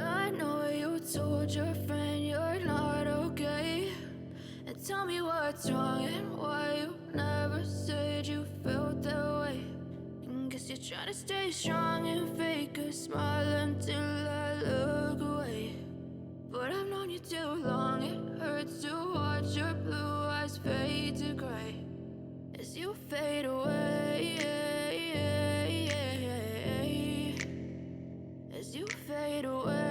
I know you told your friend you're not okay, and tell me what's wrong and why you never said you felt that way. And guess you're trying to stay strong and fake a smile until I look away. But I've known you too long, it hurts to watch your blue eyes fade to gray as you fade away, as you fade away.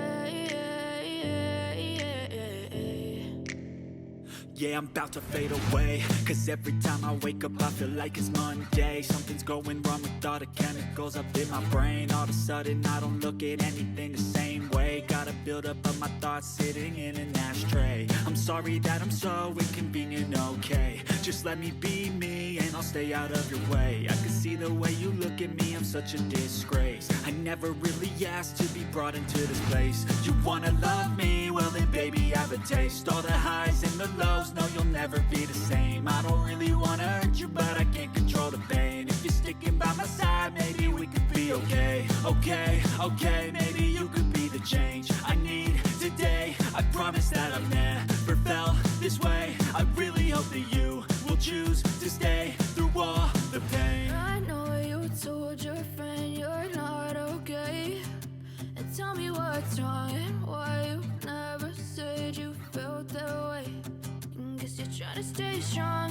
Yeah, I'm about to fade away, cause every time I wake up I feel like it's Monday. Something's going wrong with all the chemicals up in my brain. All of a sudden I don't look at anything the same way. Got a buildup of my thoughts sitting in an ashtray. I'm sorry that I'm so inconvenient, okay. Just let me be me and I'll stay out of your way. I can see the way you look at me, I'm such a disgrace. I never really asked to be brought into this place. You wanna love me? Well then baby I have a taste. All the highs and the lows, no you'll never be the same. I don't really wanna hurt you but I can't control the pain. If you're sticking by my side maybe we could be okay. Okay, maybe you could be the change I need today. I promise that I've never felt this way. I really hope that you will choose to stay through all the pain. I know you told your friend you're not okay, and tell me what's wrong and why you never said you felt that way. And guess you're trying to stay strong